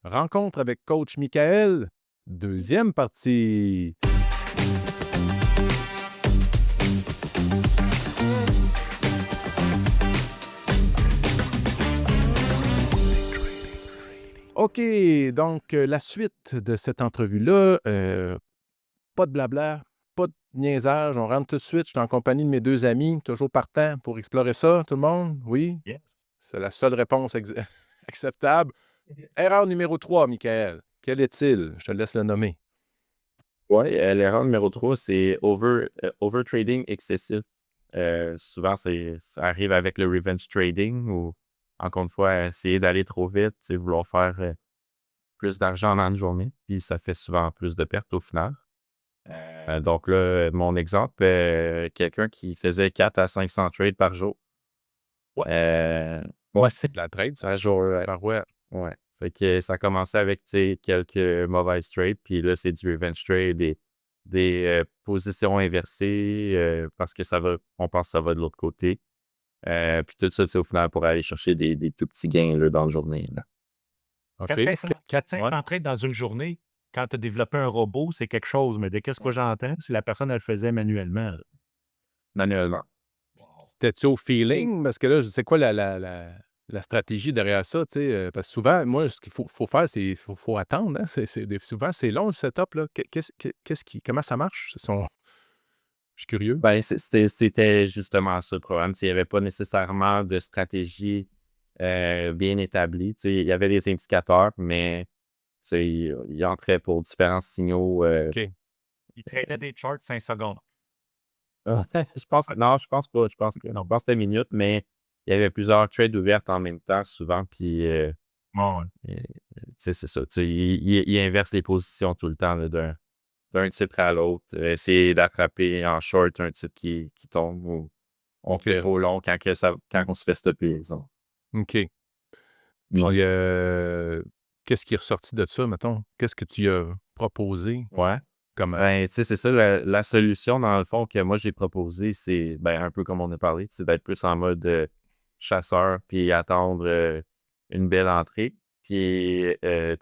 Rencontre avec coach Michael, deuxième partie. OK, donc la suite de cette entrevue-là, pas de blabla, pas de niaisage, on rentre tout de suite. Je suis en compagnie de mes deux amis, toujours partants pour explorer ça, tout le monde? Oui? Yes. C'est la seule réponse acceptable. Erreur numéro 3, Michael. Quel est-il? Je te laisse le nommer. Oui, l'erreur numéro 3, c'est overtrading excessif. Souvent, ça arrive avec le revenge trading ou, encore une fois, essayer d'aller trop vite, vouloir faire plus d'argent dans une journée, puis ça fait souvent plus de pertes au final. Donc là, mon exemple, quelqu'un qui faisait 4 à 500 trades par jour. Ouais. Ouais, De la trade, ça? par jour, Ouais. ouais. Fait que ça commençait avec, quelques mauvaises trades, puis là, c'est du revenge trade, des positions inversées, parce que on pense que ça va de l'autre côté. Puis tout ça, c'est au final pour aller chercher des tout petits gains là, dans la journée. Là. OK. 400 trades dans une journée, quand tu as développé un robot, c'est quelque chose, mais de qu'est-ce que j'entends, si la personne, elle le faisait manuellement. Manuellement. C'était-tu au feeling? Parce que là, c'est quoi la stratégie derrière ça, tu sais? Parce que souvent, moi, ce qu'il faut faire, c'est faut attendre, hein? Souvent, c'est long, le setup, là. Comment ça marche? Je suis curieux. Ben, c'était justement ça le problème. Il n'y avait pas nécessairement de stratégie bien établie. Il y avait des indicateurs, mais il entrait pour différents signaux. OK. Il traitait des charts 5 secondes. Je pense non, je pense pas. Je pense que c'était minutes, mais il y avait plusieurs trades ouvertes en même temps, souvent, puis Bon, ouais. c'est ça. Il inverse les positions tout le temps là, d'un titre à l'autre. Essayer d'attraper en short un titre qui tombe ou on fait au long quand on se fait stopper, disons. OK. Puis, qu'est-ce qui est ressorti de ça, mettons? Qu'est-ce que tu as proposé? Ouais. Comme, Ben, c'est ça, la solution, dans le fond, que moi j'ai proposée, c'est un peu comme on a parlé, c'est d'être plus en mode chasseur, puis attendre une belle entrée, puis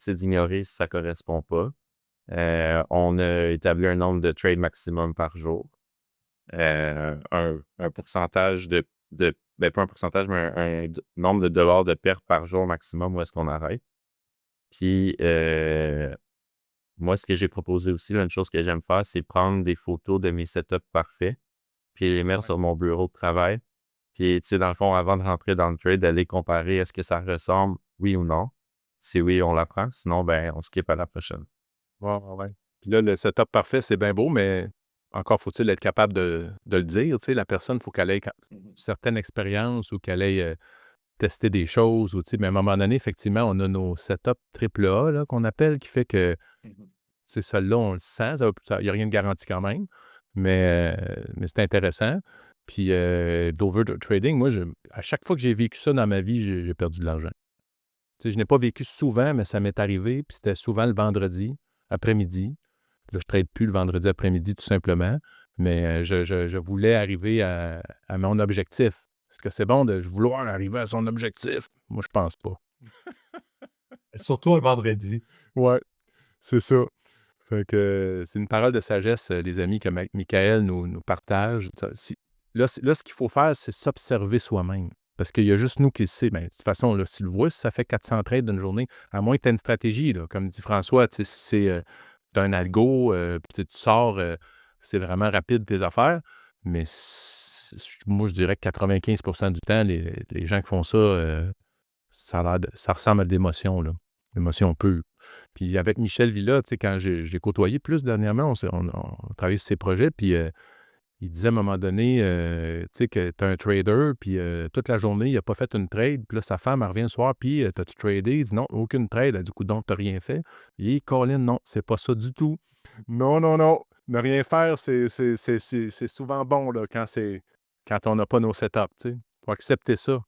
d'ignorer si ça correspond pas. On a établi un nombre de trades maximum par jour. Un pourcentage pas un pourcentage, mais un nombre de dollars de pertes par jour maximum où est-ce qu'on arrête. Puis, moi, ce que j'ai proposé aussi, là, une chose que j'aime faire, c'est prendre des photos de mes setups parfaits, puis les mettre sur mon bureau de travail. Puis, dans le fond, avant de rentrer dans le trade, d'aller comparer est-ce que ça ressemble, oui ou non. Si oui, on la prend. Sinon, on skip à la prochaine. ouais. Puis là, le setup parfait, c'est bien beau, mais encore faut-il être capable de le dire, tu sais? La personne, il faut qu'elle ait une certaine expérience ou qu'elle ait tester des choses ou, tu sais, mais à un moment donné, effectivement, on a nos setups triple A, là, qu'on appelle, qui fait que, c'est celle-là, on le sent, il n'y a rien de garanti quand même, mais c'est intéressant. Puis, d'over-trading, moi, à chaque fois que j'ai vécu ça dans ma vie, j'ai perdu de l'argent. Tu sais, je n'ai pas vécu souvent, mais ça m'est arrivé, puis c'était souvent le vendredi après-midi. Là, je ne trade plus le vendredi après-midi, tout simplement, mais je voulais arriver à mon objectif. Est-ce que c'est bon de vouloir arriver à son objectif? Moi, je pense pas. Surtout un vendredi. Ouais, c'est ça. Fait que c'est une parole de sagesse, les amis, que Michael nous partage. Là, ce qu'il faut faire, c'est s'observer soi-même. Parce qu'il y a juste nous qui le sait. Ben, de toute façon, là, si tu le vois, si ça fait 400 trades d'une journée, à moins que tu aies une stratégie, là, comme dit François, tu sais, si c'est un algo, puis tu sors, c'est vraiment rapide tes affaires. Mais moi, je dirais que 95% du temps, les gens qui font ça, ça ressemble à de l'émotion, là. L'émotion pure. Puis avec Michel Villa, tu sais, quand je l'ai côtoyé plus dernièrement, on a travaillé sur ses projets, puis il disait à un moment donné, tu sais, que tu es un trader, puis toute la journée, il n'a pas fait une trade, puis là, sa femme, elle revient le soir, puis t'as-tu tradé? Il dit non, aucune trade. Elle dit, coup, donc, t'as rien fait. Et Colin, non, c'est pas ça du tout. Non, non, non. Ne rien faire, c'est souvent bon, là, quand on n'a pas nos setups, tu sais. Faut accepter ça.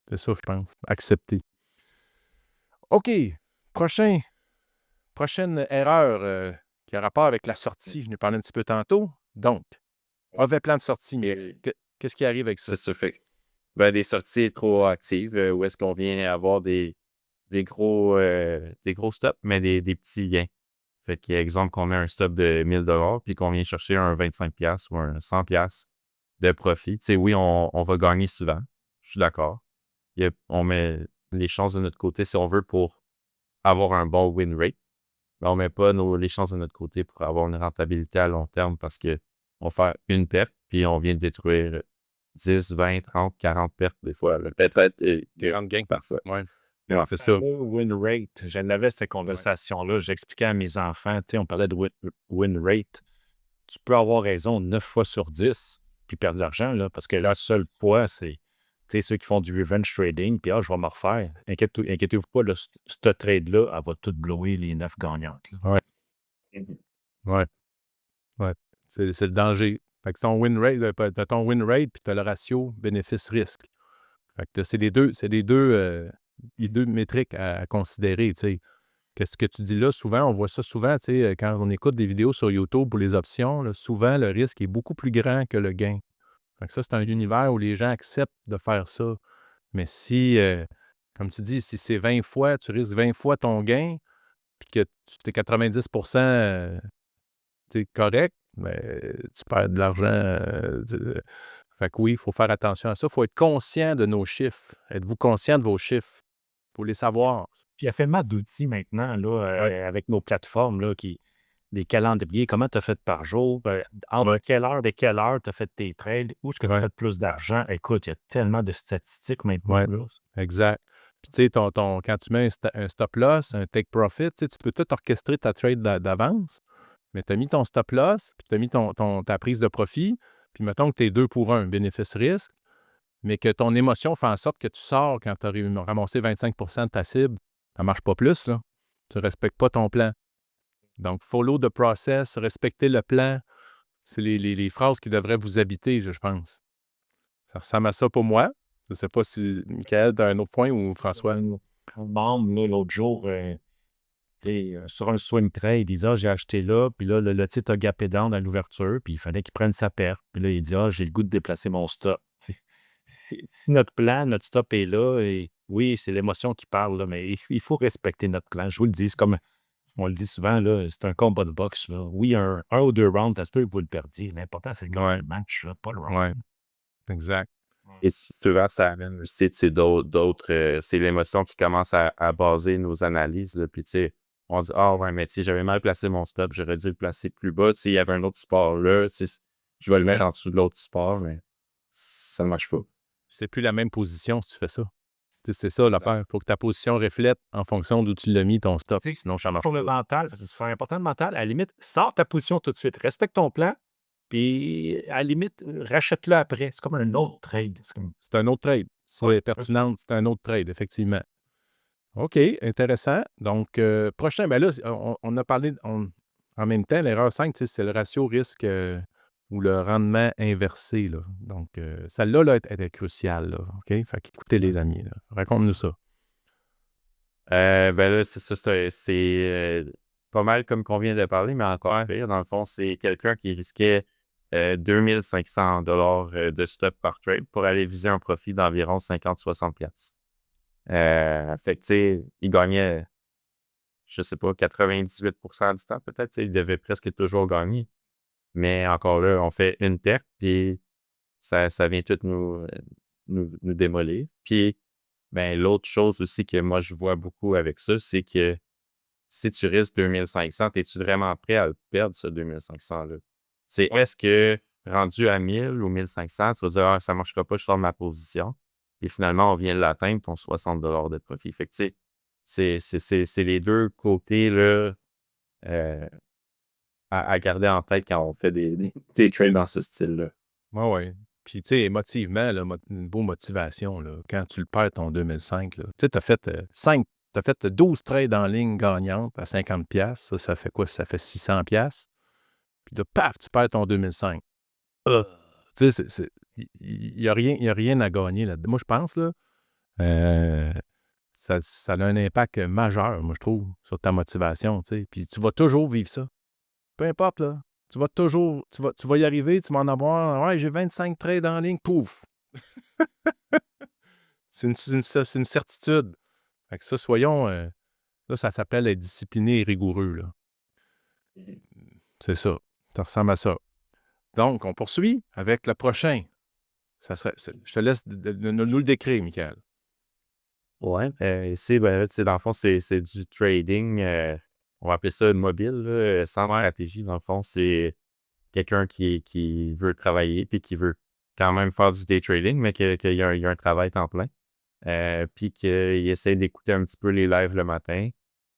C'est ça, je pense. Accepter. OK. Prochaine erreur qui a rapport avec la sortie. Je n'ai parlé un petit peu tantôt. Donc, mauvais plan de sortie, mais qu'est-ce qui arrive avec ça? C'est ça. Fait des sorties trop actives où est-ce qu'on vient avoir des des gros stops, mais des petits gains. Fait qu'exemple, qu'on met un stop de 1000 $ puis qu'on vient chercher un 25$ ou un 100$ de profit. Tu sais, oui, on va gagner souvent. Je suis d'accord. On met les chances de notre côté, si on veut, pour avoir un bon win rate. Mais on met pas les chances de notre côté pour avoir une rentabilité à long terme parce qu'on fait une perte, puis on vient de détruire 10, 20, 30, 40 pertes des fois. Peut-être 40 gains parfois. Ouais. Mais on fait ça. Le win rate, j'en avais cette conversation-là. J'expliquais à mes enfants, tu sais, on parlait de win rate. Tu peux avoir raison 9 fois sur 10, puis perdre de l'argent, là, parce que la seule fois, c'est tu sais, ceux qui font du revenge trading, puis je vais me refaire. Inquiétez-vous pas, là, ce trade-là, elle va tout blower les 9 gagnantes. Là. Ouais. Ouais. C'est le danger. Fait que ton win rate, t'as ton win rate, puis t'as le ratio bénéfice-risque. Fait que c'est les deux métriques à considérer, tu sais. Qu'est-ce que tu dis là? Souvent, on voit ça souvent, tu sais, quand on écoute des vidéos sur YouTube pour les options, là, souvent, le risque est beaucoup plus grand que le gain. Fait que ça, c'est un univers où les gens acceptent de faire ça. Mais si, comme tu dis, si c'est 20 fois, tu risques 20 fois ton gain, puis que tu es 90% correct, mais tu perds de l'argent. Fait que oui, il faut faire attention à ça. Il faut être conscient de nos chiffres. Êtes-vous conscient de vos chiffres? Il faut les savoir. Puis il y a tellement d'outils maintenant, là, avec nos plateformes, là, des calendriers, comment tu as fait par jour, entre quelle heure et quelle heure tu as fait tes trades, où est-ce que tu as fait plus d'argent. Écoute, il y a tellement de statistiques maintenant. Ouais. Là. Exact. Puis tu sais, quand tu mets un stop loss, un take profit, tu peux tout orchestrer ta trade d'avance, mais tu as mis ton stop loss, puis tu as mis ta prise de profit, puis mettons que tu es 2 pour 1, bénéfice-risque, mais que ton émotion fait en sorte que tu sors quand tu as ramassé 25 de ta cible, ça ne marche pas plus, là. Tu ne respectes pas ton plan. Donc, follow the process, respecter le plan, c'est les phrases qui devraient vous habiter, je pense. Ça ressemble à ça pour moi. Je ne sais pas si Michael, tu as un autre point ou François. Un membre, là, l'autre jour, sur un swing trade, il dit j'ai acheté là, puis là, le titre a gapé down à l'ouverture, puis il fallait qu'il prenne sa perte. Puis là, il dit j'ai le goût de déplacer mon stop. Si notre plan, notre stop est là, et oui, c'est l'émotion qui parle, là, mais il faut respecter notre plan. Je vous le dis, c'est comme on le dit souvent, là, c'est un combat de boxe. Là. Oui, un ou deux rounds, ça se peut que vous le perdiez. L'important, c'est de gagner le match, là, pas le round. Ouais. Exact. Et souvent, ça amène aussi d'autres. C'est l'émotion qui commence à baser nos analyses. Là. Puis, tu sais, on dit ouais, mais tu sais, j'avais mal placé mon stop, j'aurais dû le placer plus bas. Tu sais, il y avait un autre support là. Tu sais, je vais le mettre en dessous de l'autre support, mais ça ne marche pas. C'est plus la même position si tu fais ça. C'est ça l'affaire. Il faut que ta position reflète en fonction d'où tu l'as mis ton stop. Sinon, ça marche Pour pas. le mental, c'est super important le mental. À la limite, sors ta position tout de suite. Respecte ton plan. Puis, à la limite, rachète-le après. C'est comme un autre trade. C'est un autre trade. C'est pertinent. C'est un autre trade, effectivement. OK, intéressant. Donc, prochain, ben là, on a parlé en même temps, l'erreur 5, c'est le ratio risque ou le rendement inversé. Là. Donc, celle-là, là, elle est cruciale. Là, OK? Fait qu'écoutez, les amis, là. Raconte-nous ça. Ben là, c'est ça. C'est pas mal comme qu'on vient de parler, mais encore pire. Dans le fond, c'est quelqu'un qui risquait 2500 $ de stop par trade pour aller viser un profit d'environ 50-60$. Fait que, tu sais, il gagnait, je sais pas, 98% du temps, peut-être. Il devait presque toujours gagner. Mais encore là, on fait une perte, puis ça vient tout nous démolir. Puis, ben, l'autre chose aussi que moi, je vois beaucoup avec ça, c'est que si tu risques 2500, es-tu vraiment prêt à le perdre, ce 2500-là? C'est est-ce que rendu à 1000 ou 1500, tu vas dire ça ne marchera pas, je sors de ma position. Et finalement, on vient de l'atteindre, ton 60 $ de profit. Fait que, tu sais, c'est les deux côtés là, à garder en tête quand on fait des trades dans ce style-là. Oui. Puis, tu sais, émotivement, là, une bonne motivation, là, quand tu le perds ton 2005, tu sais, tu as fait 12 trades en ligne gagnantes à 50$. Ça fait quoi? Ça fait 600$. Puis là, paf, tu perds ton 2005. Tu sais, il n'y a rien à gagner là-dedans. Moi, je pense, là, ça a un impact majeur, moi, je trouve, sur ta motivation, tu sais. Puis tu vas toujours vivre ça. Peu importe, là. Tu vas y arriver, tu vas en avoir. Ouais, j'ai 25 trades en ligne, pouf! C'est une certitude. Fait que ça, soyons... là, ça s'appelle être discipliné et rigoureux, là. C'est ça. Ça ressemble à ça. Donc, on poursuit avec le prochain. Je te laisse nous le décrire, Michael. Ouais, ici, ben, tu sais, dans le fond, c'est du trading. On va appeler ça mobile, là, sans Ouais. stratégie. Dans le fond, c'est quelqu'un qui veut travailler puis qui veut quand même faire du day trading, mais qu'il y a un travail temps plein. Puis qu'il essaie d'écouter un petit peu les lives le matin.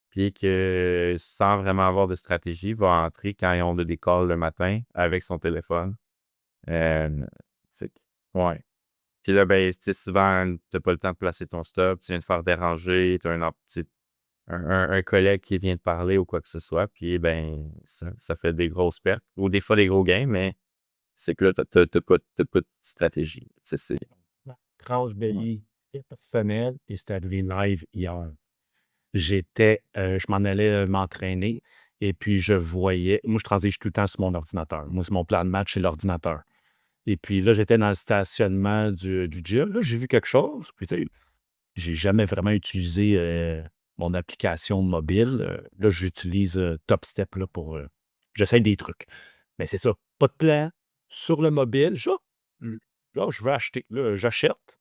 Puis que sans vraiment avoir de stratégie, va entrer quand ils ont des calls le matin avec son téléphone. Fait que, ouais. Puis là, ben, tu sais, souvent, t'as pas le temps de placer ton stop, tu viens de faire déranger, t'as un collègue qui vient de parler ou quoi que ce soit, puis ben, ça fait des grosses pertes, ou des fois des gros gains, mais c'est que là, t'as pas de stratégie. Tu sais, c'est... Crash Ouais. Belly, personnel, et c'est arrivé live hier. Je m'en allais m'entraîner et puis je voyais, moi je transige tout le temps sur mon ordinateur. Moi, c'est mon plan de match, c'est l'ordinateur. Et puis là, j'étais dans le stationnement du gym. Là, j'ai vu quelque chose. Puis, tu sais, j'ai jamais vraiment utilisé mon application mobile. Là, j'utilise Top Step là, pour. J'essaie des trucs. Mais c'est ça. Pas de plan sur le mobile. Genre, je veux acheter. Là, j'achète.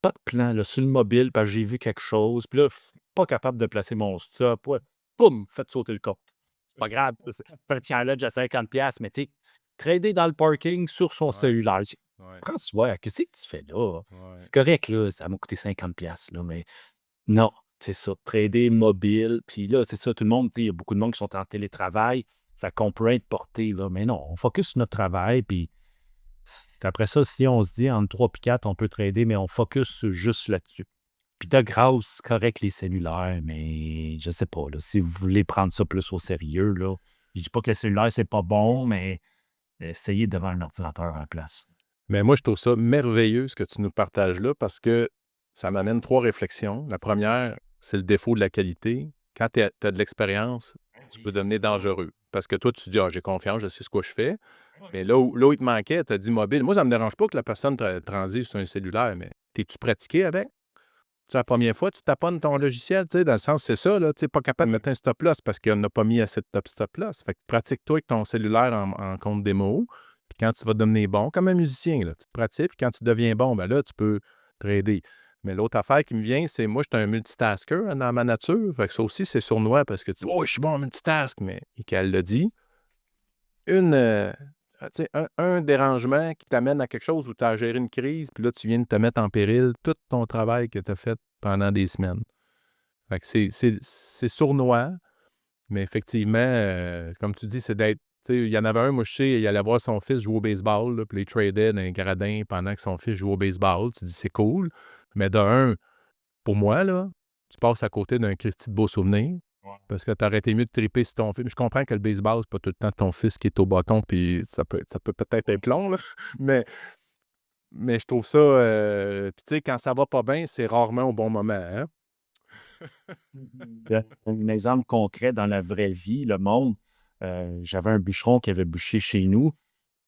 Pas de plan là, sur le mobile parce que j'ai vu quelque chose. Puis là, pas capable de placer mon stop. Ouais. Boum, faites sauter le compte. C'est pas grave. Fait tiens là, j'ai 50$, mais tu sais, trader dans le parking sur son Ouais. cellulaire. Ouais. François, qu'est-ce que tu fais là? Ouais. C'est correct, là, ça m'a coûté 50$, là, mais non, c'est ça, trader mobile. Puis là, c'est ça, tout le monde, tu sais, il y a beaucoup de monde qui sont en télétravail. Fait qu'on peut être porté, là. Mais non, on focus sur notre travail. Puis après ça, si on se dit entre 3 et 4, on peut trader, mais on focus juste là-dessus. Puis de grâce, correct les cellulaires, mais je sais pas, là, si vous voulez prendre ça plus au sérieux, là, je dis pas que le cellulaire, c'est pas bon, mais essayez devant un ordinateur à la place. Mais moi, je trouve ça merveilleux ce que tu nous partages là parce que ça m'amène 3 réflexions. La première, c'est le défaut de la qualité. Quand tu as de l'expérience, tu peux devenir dangereux. Parce que toi, tu dis, ah, j'ai confiance, je sais ce que je fais. Mais là où il te manquait, tu as dit mobile. Moi, ça ne me dérange pas que la personne transige sur un cellulaire, mais t'es-tu pratiqué avec? C'est la première fois, tu taponnes ton logiciel, tu sais, dans le sens, c'est ça, là, tu sais, pas capable de mettre un stop-loss parce qu'on n'a pas mis assez de stop-loss. Fait que pratique-toi avec ton cellulaire en compte démo. Puis quand tu vas devenir bon, comme un musicien, là, tu te pratiques, puis quand tu deviens bon, ben là, tu peux trader. Mais l'autre affaire qui me vient, c'est moi, je suis un multitasker hein, dans ma nature. Fait que ça aussi, c'est sournois parce que tu dis, oh, je suis bon en multitask, mais Michael l'a dit. Tu sais, un dérangement qui t'amène à quelque chose où tu as géré une crise, puis là, tu viens de te mettre en péril tout ton travail que tu as fait pendant des semaines. Fait que c'est sournois, mais effectivement, comme tu dis, c'est d'être. Tu sais, il y en avait un, moi, je sais, il allait voir son fils jouer au baseball, là, puis il tradait dans un gradin pendant que son fils jouait au baseball. Tu dis, c'est cool. Mais de un, pour moi, là, tu passes à côté d'un Christy de beau souvenir. Parce que tu aurais été mieux de triper sur ton fils. Je comprends que le baseball, c'est pas tout le temps ton fils qui est au bâton, puis ça peut peut-être être long, là. Mais je trouve ça. Puis tu sais, quand ça va pas bien, c'est rarement au bon moment, hein? Un exemple concret dans la vraie vie, le monde, j'avais un bûcheron qui avait bûché chez nous,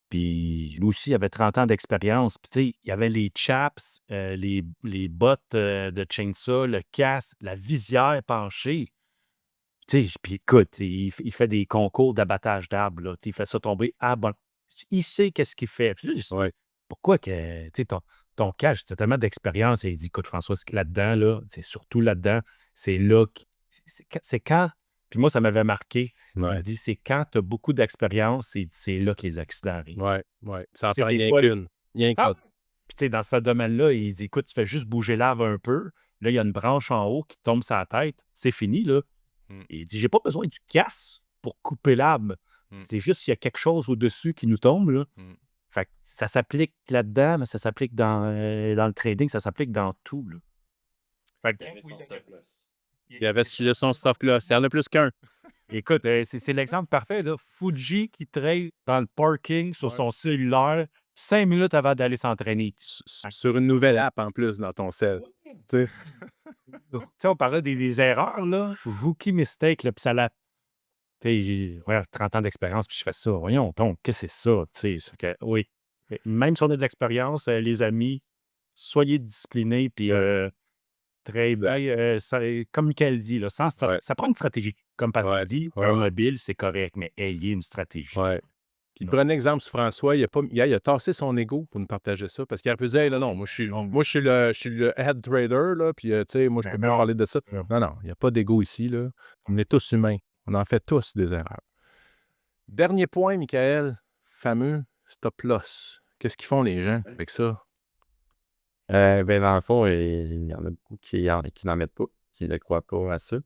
puis lui aussi, il avait 30 ans d'expérience. Puis tu sais, il y avait les chaps, les bottes de chainsaw, le casque, la visière penchée. Tu sais, puis écoute, il fait des concours d'abattage d'arbres, là. Tu sais, il fait ça tomber à bon. Il sait qu'est-ce qu'il fait. Puis là, je dis, Ouais. pourquoi que, tu sais, ton cash, tu as tellement d'expérience. Et il dit, écoute, François, là-dedans, là, c'est surtout là-dedans, c'est là, c'est quand, puis moi, ça m'avait marqué. Il Ouais. me dit, c'est quand tu as beaucoup d'expérience, c'est là que les accidents arrivent. Ouais. Ça en Tu sais, prend des rien fois, qu'une. Rien ah! qu'une. Puis tu sais, dans ce domaine-là, il dit, écoute, tu fais juste bouger l'arbre un peu. Là, il y a une branche en haut qui tombe sur la tête. C'est fini, là. Mm. Et il dit, j'ai pas besoin du casse pour couper l'arbre. Mm. C'est juste qu'il y a quelque chose au-dessus qui nous tombe, là. Mm. Fait que ça s'applique là-dedans, mais ça s'applique dans le trading, ça s'applique dans tout, là. Fait que, Il y avait son stop-loss. Il y en a plus qu'un. écoute, c'est l'exemple parfait, là. Fuji qui trade dans le parking sur Ouais. son cellulaire 5 minutes avant d'aller s'entraîner. Sur une nouvelle app en plus dans ton cell. Tu sais. Tu sais, on parlait des erreurs, là. Rookie mistake, là, puis ça l'a. Tu sais, j'ai 30 ans d'expérience, puis je fais ça. Voyons donc, qu'est-ce que c'est ça? Tu sais, c'est que, oui. Même si on a de l'expérience, les amis, soyez disciplinés, puis Trade, comme Michael dit, là, ça prend une stratégie. Comme Patrick dit, un mobile, c'est correct, mais ayez une stratégie. Ouais. Puis prenez exemple sur François, il a tassé son ego pour nous partager ça, parce qu'il aurait pu dire, hey, non, moi, je suis le head trader, là, puis, tu sais, moi, je peux pas parler de ça. Non, il n'y a pas d'ego ici, là. On est tous humains. On en fait tous des erreurs. Dernier point, Michael, fameux stop loss. Qu'est-ce qu'ils font les gens avec ça? Ben, dans le fond, il y en a beaucoup qui n'en mettent pas, qui ne croient pas à ça.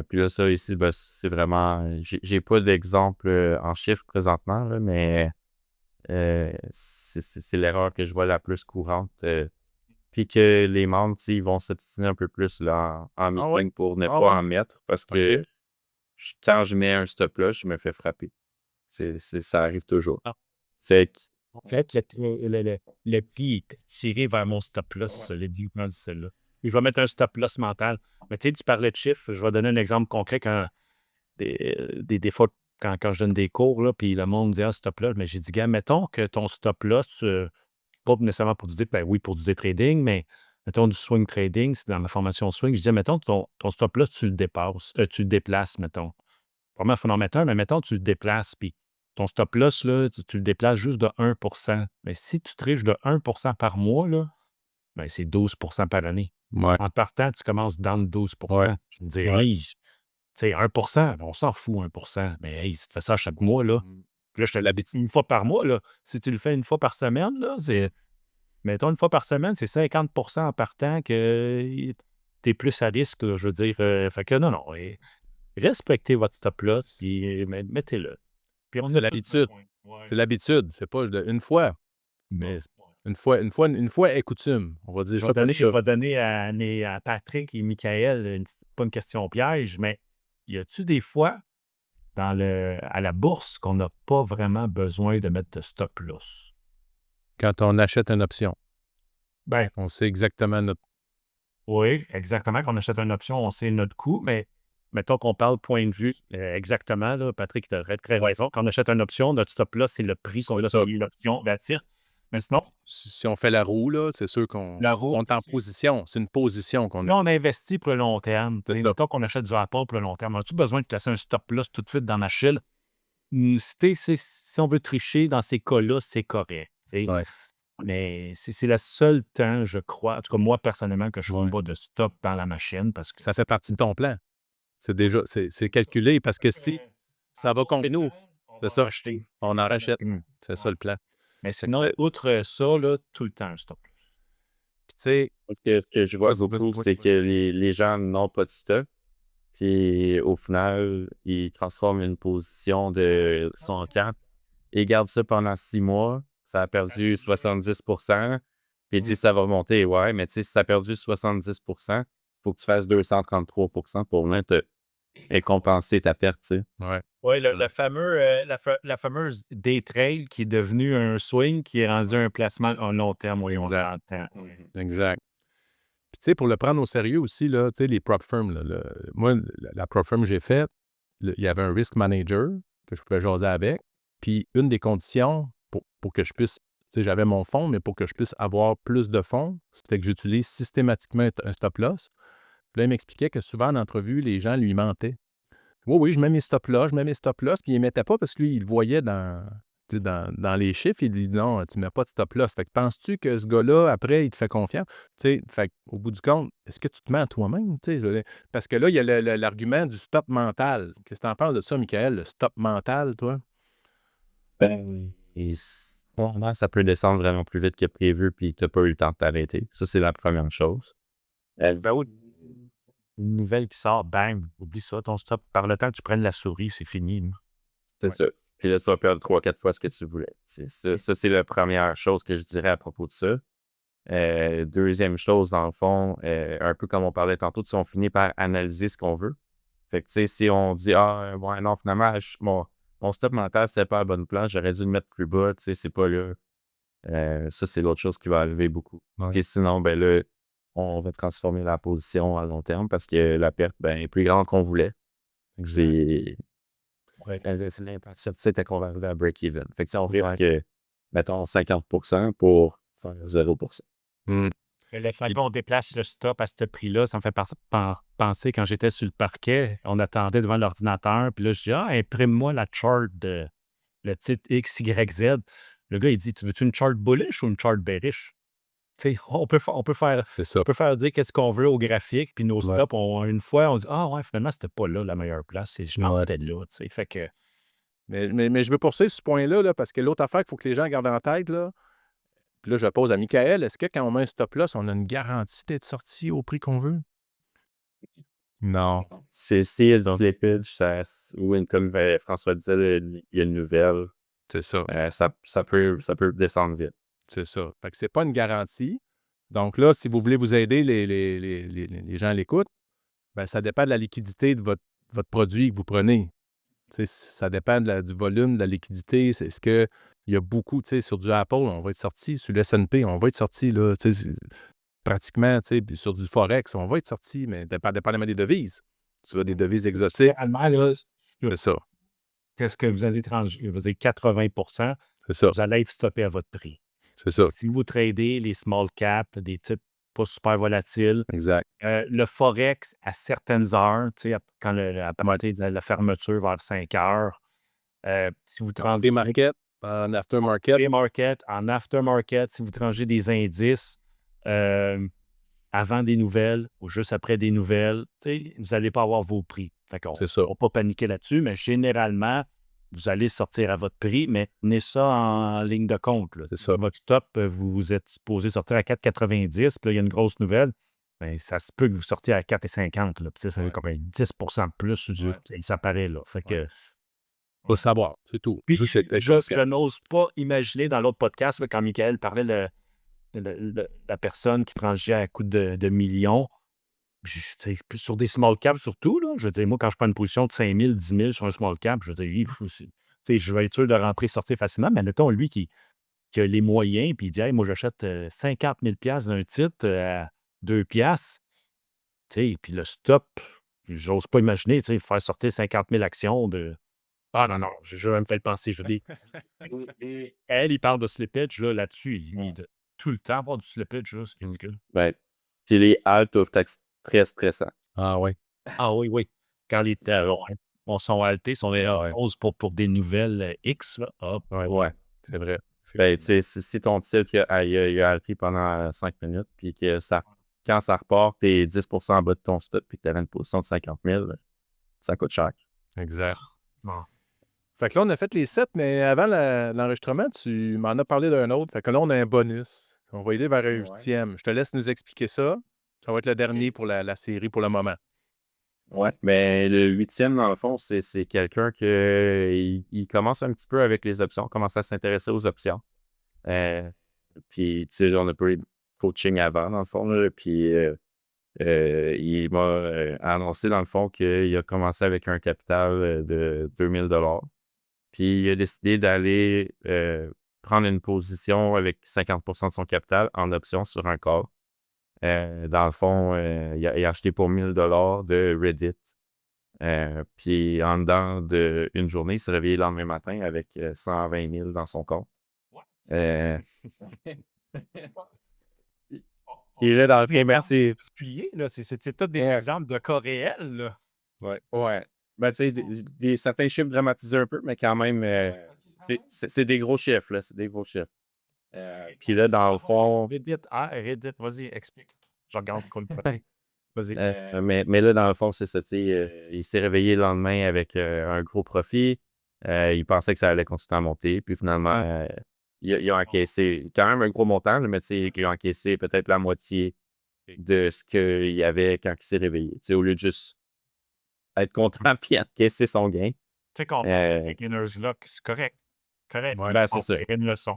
Puis là, ça ici, ben, c'est vraiment... J'ai pas d'exemple en chiffres présentement, là, mais c'est l'erreur que je vois la plus courante. Puis que les membres, ils vont s'obstiner un peu plus là, en meeting pour ne pas en mettre, parce que quand je mets un stop-là, je me fais frapper. Ça arrive toujours. Fait que... En fait, le pli est tiré vers mon stop-loss, le développement de celle-là. Je vais mettre un stop-loss mental. Mais tu sais, tu parlais de chiffres. Je vais donner un exemple concret quand des fois, quand je donne des cours, là, puis le monde dit « Ah, stop-loss », mais j'ai dit « Gars, mettons que ton stop-loss, pas nécessairement pour du day, ben oui, pour du day trading, mais mettons du swing trading, c'est dans ma formation swing. Je disais, mettons, ton stop-loss, tu le déplaces, mettons. Vraiment, il faut en mettre un, mais mettons, tu le déplaces, puis ton stop-loss, là, tu le déplaces juste de 1 Mais si tu triches de 1 par mois, là, ben, c'est 12 par année. Ouais. En partant, tu commences dans le 12 Ouais. Je me dis, hey, tu sais, 1 on s'en fout, 1 mais hey, si tu fais ça chaque mois, là, puis là, je te l'habitue une fois par mois, là. Si tu le fais une fois par semaine, là, mettons, une fois par semaine, c'est 50 en partant que tu es plus à risque, là, je veux dire. Fait que non, respectez votre stop-loss, puis mettez-le. C'est l'habitude. C'est l'habitude. C'est pas une fois. Mais une fois est coutume. On va dire Je ça comme ça. vais donner à Patrick et Michael, pas une question piège, mais y a-tu des fois à la bourse qu'on n'a pas vraiment besoin de mettre de stop-loss? Quand on achète une option, Ben, on sait exactement notre... oui, exactement. Quand on achète une option, on sait notre coût, mais mettons qu'on parle point de vue exactement, là, Patrick, tu as très raison. Quand on achète une option, notre stop-loss, c'est le prix qu'on a sur l'option. Mais sinon, Si on fait la roue, là, c'est sûr qu'on est en position. C'est une position qu'on a. là, on investit pour le long terme. C'est ça. Mettons qu'on achète du Apple pour le long terme. As-tu besoin de placer un stop-loss tout de suite dans ma chile? Si on veut tricher dans ces cas-là, c'est correct. Ouais. Mais c'est le seul temps, je crois, en tout cas moi personnellement, que je ne vois pas de stop dans la machine parce que Ça fait partie de ton plan. C'est déjà c'est calculé parce que si ça va contre nous, c'est ça. On en rachète. C'est ça le plan. Mais sinon, outre ça, là, tout le temps un stop. Puis tu sais, Ce que je vois beaucoup, c'est que les gens n'ont pas de stock. Puis au final, ils transforment une position de son camp. Ils gardent ça pendant 6 mois. Ça a perdu 70 puis ils disent que ça va remonter. Ouais, mais tu sais, si ça a perdu 70 il faut que tu fasses 233 pour venir te récompenser ta perte, tu sais. ouais. Oui, la fameuse day trade qui est devenue un swing qui est rendu un placement à long terme. Oui, on l'entend. Exact. Puis tu sais, pour le prendre au sérieux aussi, là, tu sais, les prop firms, là, moi, la prop firm que j'ai faite, il y avait un risk manager que je pouvais jaser avec. Puis une des conditions pour que je puisse, tu sais, j'avais mon fonds, mais pour que je puisse avoir plus de fonds, c'était que j'utilise systématiquement un stop-loss. Puis là, il m'expliquait que souvent en entrevue, les gens lui mentaient. Oui, je mets mes stop-loss, puis il ne les mettait pas parce que lui, il le voyait tu sais, dans les chiffres. Il dit non, tu ne mets pas de stop-loss. Fait que penses-tu que ce gars-là, après, il te fait confiance? Tu sais, fait au bout du compte, est-ce que tu te mets à toi-même? Tu sais, parce que là, il y a l'argument du stop mental. Qu'est-ce que tu en penses de ça, Michael, le stop mental, toi? Ben, ça peut descendre vraiment plus vite que prévu, puis tu n'as pas eu le temps de t'arrêter. Ça, c'est la première chose. Ben oui, une nouvelle qui sort, bang, oublie ça, ton stop. Par le temps que tu prennes la souris, c'est fini. C'est ça. Puis là, tu vas perdre 3-4 fois ce que tu voulais. Ça, c'est la première chose que je dirais à propos de ça. Deuxième chose, dans le fond, un peu comme on parlait tantôt, on finit par analyser ce qu'on veut. Fait que, tu sais, si on dit, ouais, non, finalement, mon stop mental, c'était pas à la bonne place, j'aurais dû le mettre plus bas, tu sais, c'est pas là. Ça, c'est l'autre chose qui va arriver beaucoup. Ouais. Puis sinon, ben là, on va transformer la position à long terme parce que la perte, ben, est plus grande qu'on voulait. C'est c'était qu'on va arriver à break-even. Fait que si on risque, mettons, 50% pour faire 0%. Le fait qu'on déplace le stop à ce prix-là, ça me fait penser quand j'étais sur le parquet, on attendait devant l'ordinateur, puis là, je dis imprime-moi la chart de le titre X, Y, Z. Le gars, il dit tu veux-tu une chart bullish ou une chart bearish? Tu sais, on peut C'est ça. dire qu'est-ce qu'on veut au graphique, puis nos Ouais. stops, une fois, on dit ouais, finalement, c'était pas là la meilleure place. Je pense que c'était là. Tu sais, fait que. Mais je veux poursuivre ce point-là, là, parce que l'autre affaire qu'il faut que les gens gardent en tête, là, puis là, je pose à Michael, est-ce que quand on met un stop-loss, on a une garantie d'être sorti au prix qu'on veut? Non. Si il y a du slippage, ou comme François disait, il y a une nouvelle, C'est ça. ça peut descendre vite. C'est ça. Fait que c'est pas une garantie. Donc là, si vous voulez vous aider, les gens à l'écoute, ben, ça dépend de la liquidité de votre produit que vous prenez. Tu sais, ça dépend du volume, de la liquidité. Est-ce qu'il y a beaucoup, tu sais, sur du Apple, on va être sorti. Sur le S&P, on va être sorti, là, tu sais, pratiquement, tu sais, puis sur du Forex, on va être sorti, mais dépendamment des devises. Tu as des devises exotiques, Généralement, là, c'est ça. qu'est-ce que vous allez trancher? Vous avez 80%, C'est ça. vous allez être stoppé à votre prix. C'est ça. Si vous tradez les small caps, des types pas super volatiles, Exact. le Forex, à certaines heures, tu sais, quand à partir de la fermeture vers 5 heures, si vous En market, en aftermarket. en aftermarket, si vous trangez des indices avant des nouvelles ou juste après des nouvelles, tu sais, vous n'allez pas avoir vos prix. Fait qu'on C'est ça. ne va pas paniquer là-dessus, mais généralement, vous allez sortir à votre prix, mais tenez ça en ligne de compte. Là. C'est ça. Votre stop, vous êtes supposé sortir à 4,90, puis là, il y a une grosse nouvelle. Bien, ça se peut que vous sortiez à 4,50. Là, puis ça fait comme 10 de plus. Ça paraît là. Fait que. Faut savoir, c'est tout. Puis, Juste être je conscient. n'ose pas imaginer dans l'autre podcast, là, quand Michael parlait la personne qui transigeait à coût de millions, sur des small caps surtout, là, je veux dire, moi, quand je prends une position de 5 000, 10 000 sur un small cap, je veux dire, je vais être sûr de rentrer, sortir facilement, mais mettons, lui qui a les moyens, puis il dit, hey, moi, j'achète 50 000 d'un titre à 2 piastres, puis le stop, j'ose pas imaginer, faire sortir 50 000 actions de... Ah non, je vais me faire penser, je dis. Elle, il parle de slippage, là-dessus, il de tout le temps avoir du slippage, là, c'est ridicule. Ben, les halts doivent être très stressants. Ah oui. Ah oui. Quand les on sont haltés, sont des choses pour des nouvelles X, là. Hop, Ouais. C'est vrai. Ben, tu sais, si ton titre il a halté pendant 5 minutes, puis que quand ça repart, t'es 10 en bas de ton stop, puis que t'avais une position de 50 000, ça coûte cher. Exact. Bon. Fait que là, on a fait les 7, mais avant l'enregistrement, tu m'en as parlé d'un autre. Fait que là, on a un bonus. On va y aller vers un 8e. Je te laisse nous expliquer ça. Ça va être le dernier pour la série pour le moment. Ouais. Mais le 8e, dans le fond, c'est quelqu'un qui il commence un petit peu avec les options, commence à s'intéresser aux options. Puis, tu sais, on a pas eu de coaching avant, dans le fond, là, puis il m'a annoncé, dans le fond, qu'il a commencé avec un capital de 2 000 $. Puis, il a décidé d'aller prendre une position avec 50 de son capital en option sur un call. Dans le fond, il a acheté pour 1 000 $ de Reddit. Puis, en dedans d'une journée, il s'est réveillé le lendemain matin avec 120 000 dans son compte. Il est dans le primaire, c'est tous des exemples de cas réels, là. Ouais. Ben, tu sais, certains chiffres dramatisés un peu, mais quand même, c'est des gros chiffres, là. C'est des gros chiffres. Puis là, dans le fond... Reddit, vas-y, explique. Je regarde quoi le Vas-y. Mais là, dans le fond, c'est ça, tu sais, il s'est réveillé le lendemain avec un gros profit. Il pensait que ça allait continuer à monter. Puis finalement, il a encaissé quand même un gros montant, mais tu sais, il a encaissé peut-être la moitié de ce qu'il y avait quand il s'est réveillé. Tu sais, au lieu de juste être content puis encaisser son gain. Tu sais qu'on avec Inner's Luck, c'est correct. Ouais, ben, c'est ça. Une leçon.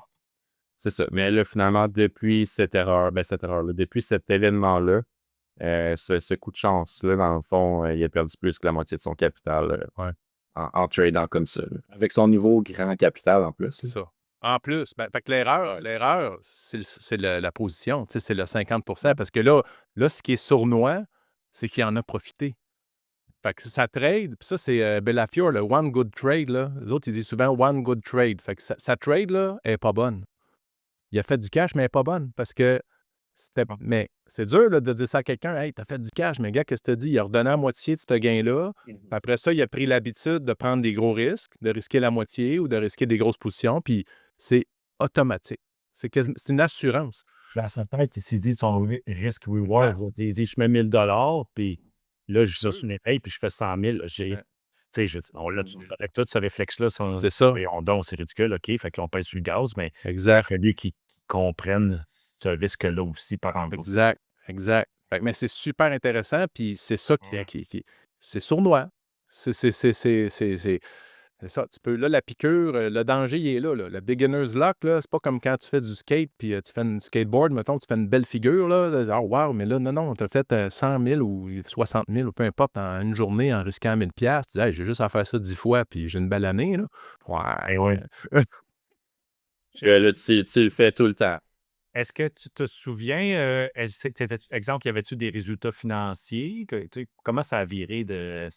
C'est ça. Mais là, finalement, depuis cette erreur-là, depuis cet événement-là, ce coup de chance-là, dans le fond, il a perdu plus que la moitié de son capital en tradant comme ça. Là. Avec son nouveau grand capital en plus. C'est ça. En plus, fait que l'erreur, c'est la position, tu sais, c'est le 50 parce que là, ce qui est sournois, c'est qu'il en a profité. Fait que ça trade, puis ça, c'est Bellafior, le one good trade, là. Les autres, ils disent souvent one good trade. Fait que sa trade, là, elle est pas bonne. Il a fait du cash, mais elle n'est pas bonne parce que Mais c'est dur là, de dire ça à quelqu'un. Hey, t'as fait du cash, mais gars, qu'est-ce que tu dit? Il a redonné la moitié de ce gain-là. Puis après ça, il a pris l'habitude de prendre des gros risques, de risquer la moitié ou de risquer des grosses positions. Puis c'est automatique. C'est une assurance. Dans sa tête, il s'est dit son risk-reward. Il dit je mets 1 000 puis là, je suis sur une paye, puis je fais 100 000. Tu sais, on l'a avec tout ce réflexe-là. C'est ça. Donc, c'est ridicule, OK. Fait qu'on pèse sur le gaz, mais Exact. il a fallu qu'il comprenne ce risque-là aussi par en Exact. Mais c'est super intéressant, puis c'est ça c'est sournois. C'est ça. Tu peux, là, la piqûre, le danger, il est là. Le beginner's luck, là, c'est pas comme quand tu fais du skate, puis tu fais une skateboard, mettons, tu fais une belle figure, là. Oh, wow, mais là, non, tu as fait 100 000 ou 60 000 ou peu importe en une journée en risquant 1 000 $. Tu dis, hey, j'ai juste à faire ça 10 fois, puis j'ai une belle année, là. Ouais. Là, tu le fais tout le temps. Est-ce que tu te souviens, exemple, y avait-tu des résultats financiers? Comment ça a viré du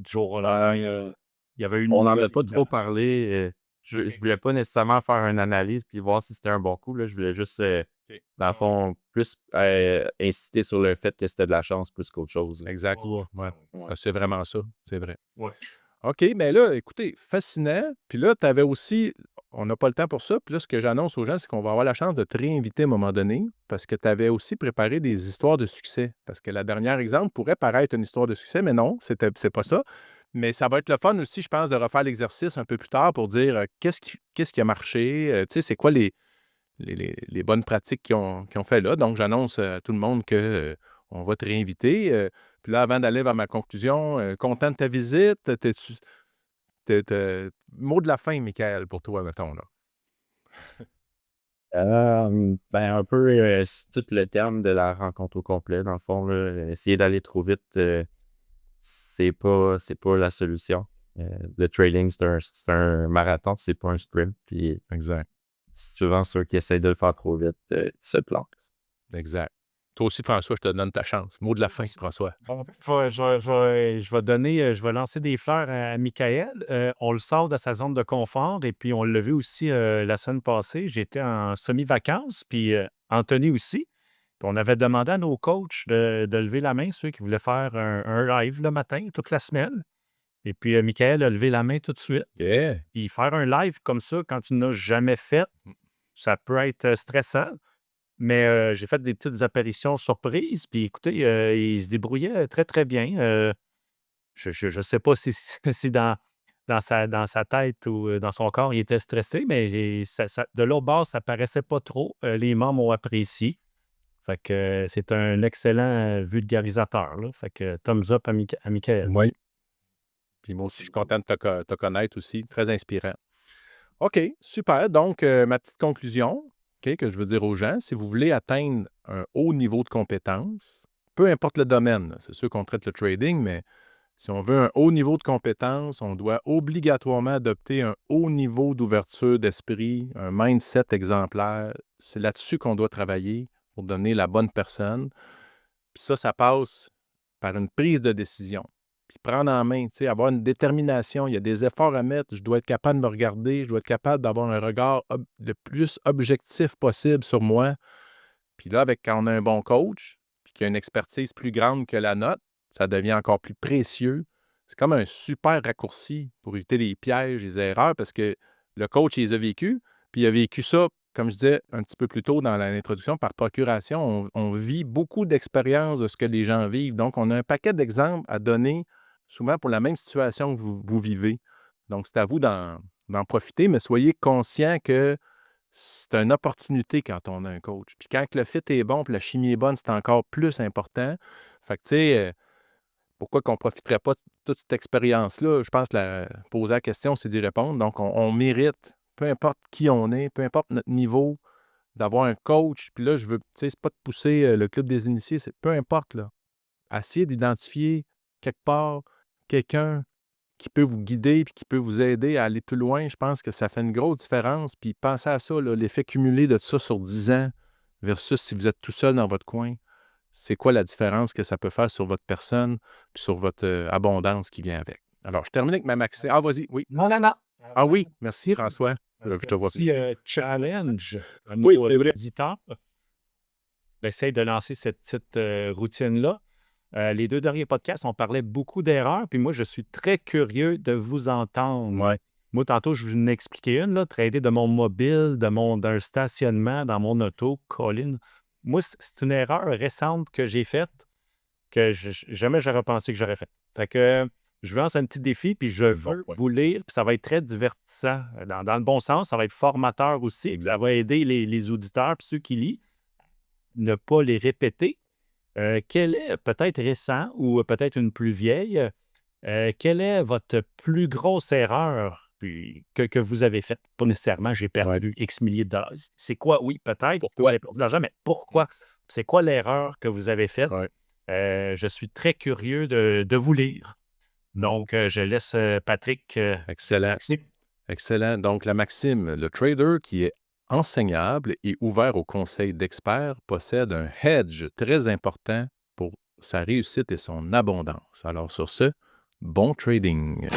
jour au lendemain? Il y avait une On n'en a pas trop parlé. Je voulais pas nécessairement faire une analyse puis voir si c'était un bon coup. Là. Je voulais juste, dans le fond, plus insister sur le fait que c'était de la chance plus qu'autre chose. Là. Exact. Ouais. C'est vraiment ça. C'est vrai. Ouais. OK, mais là, écoutez, fascinant. Puis là, tu avais aussi, on n'a pas le temps pour ça. Puis là, ce que j'annonce aux gens, c'est qu'on va avoir la chance de te réinviter à un moment donné parce que tu avais aussi préparé des histoires de succès. Parce que la dernière exemple pourrait paraître une histoire de succès, mais non, c'est pas ça. Mais ça va être le fun aussi, je pense, de refaire l'exercice un peu plus tard pour dire qu'est-ce qui a marché, tu sais, c'est quoi les bonnes pratiques qui ont fait là. Donc, j'annonce à tout le monde qu'on va te réinviter. Puis là, avant d'aller vers ma conclusion, content de ta visite, mot de la fin, Michael, pour toi, mettons, là. Un peu c'est tout le terme de la rencontre au complet, dans le fond. Là, essayer d'aller trop vite, c'est pas la solution. Le trading, c'est un marathon, c'est pas un sprint. Puis Exact. souvent, ceux qui essayent de le faire trop vite se plantent. Exact. Toi aussi, François, je te donne ta chance. Mot de la fin, François. Je vais lancer des fleurs à Michael. On le sort de sa zone de confort et puis on l'a vu aussi la semaine passée. J'étais en semi-vacances, puis Anthony aussi. Puis on avait demandé à nos coachs de lever la main, ceux qui voulaient faire un live le matin, toute la semaine. Et puis Michael a levé la main tout de suite. Yeah. Puis faire un live comme ça, quand tu n'as jamais fait, ça peut être stressant. Mais j'ai fait des petites apparitions surprises. Puis écoutez, il se débrouillait très, très bien. Je ne sais pas si dans sa tête ou dans son corps, il était stressé, mais de l'autre bord, ça paraissait pas trop. Les membres ont apprécié. Fait que c'est un excellent vulgarisateur. Là. Fait que thumbs up à Michael. Oui. Puis moi aussi, je suis content de te connaître aussi. Très inspirant. OK, super. Donc, ma petite conclusion, OK, que je veux dire aux gens, si vous voulez atteindre un haut niveau de compétence, peu importe le domaine, c'est sûr qu'on traite le trading, mais si on veut un haut niveau de compétence, on doit obligatoirement adopter un haut niveau d'ouverture d'esprit, un mindset exemplaire. C'est là-dessus qu'on doit travailler pour donner la bonne personne. Puis ça passe par une prise de décision. Puis prendre en main, tu sais, avoir une détermination. Il y a des efforts à mettre. Je dois être capable de me regarder. Je dois être capable d'avoir un regard le plus objectif possible sur moi. Puis là, quand on a un bon coach, puis qu'il y a une expertise plus grande que la nôtre, ça devient encore plus précieux. C'est comme un super raccourci pour éviter les pièges, les erreurs, parce que le coach, il les a vécus, puis il a vécu ça, comme je disais un petit peu plus tôt dans l'introduction, par procuration. On vit beaucoup d'expériences de ce que les gens vivent. Donc, on a un paquet d'exemples à donner, souvent pour la même situation que vous vivez. Donc, c'est à vous d'en profiter, mais soyez conscient que c'est une opportunité quand on a un coach. Puis quand le fit est bon, puis la chimie est bonne, c'est encore plus important. Fait que, tu sais, pourquoi qu'on ne profiterait pas de toute cette expérience-là? Je pense que poser la question, c'est d'y répondre. Donc, on mérite, peu importe qui on est, peu importe notre niveau, d'avoir un coach. Puis là, je veux, tu sais, c'est pas de pousser le club des initiés, c'est peu importe, là. Essayez d'identifier quelque part quelqu'un qui peut vous guider puis qui peut vous aider à aller plus loin. Je pense que ça fait une grosse différence. Puis pensez à ça, là, l'effet cumulé de ça sur 10 ans versus si vous êtes tout seul dans votre coin. C'est quoi la différence que ça peut faire sur votre personne puis sur votre abondance qui vient avec. Alors, je termine avec ma maxime. Ah, vas-y, oui. Non. Ah oui, merci François. Je te vois. Petit challenge. Oui, c'est vrai. Éditeur. essaye de lancer cette petite routine-là. Les 2 derniers podcasts, on parlait beaucoup d'erreurs, puis moi, je suis très curieux de vous entendre. Ouais. Moi, tantôt, je vous en ai expliqué une, là, trader de mon mobile, d'un stationnement dans mon auto, Colin. Moi, c'est une erreur récente que j'ai faite que jamais j'aurais pensé que j'aurais faite. Fait que je lance un petit défi, puis je Bon veux point. vous lire, puis ça va être très divertissant. Dans le bon sens, ça va être formateur aussi. Puis ça va aider les auditeurs, puis ceux qui lisent, ne pas les répéter. Quel est, peut-être récent ou peut-être une plus vieille, quelle est votre plus grosse erreur que vous avez faite? Pas nécessairement, j'ai Ouais. perdu X milliers de dollars. C'est quoi? Oui, peut-être. Pourquoi? Vous avez perdu de l'argent, mais pourquoi? C'est quoi l'erreur que vous avez faite? Ouais. Je suis très curieux de vous lire. Donc, je laisse Patrick. Excellent. Maxime. Excellent. Donc, la maxime, le trader qui est enseignable et ouvert aux conseils d'experts possède un hedge très important pour sa réussite et son abondance. Alors, sur ce, bon trading.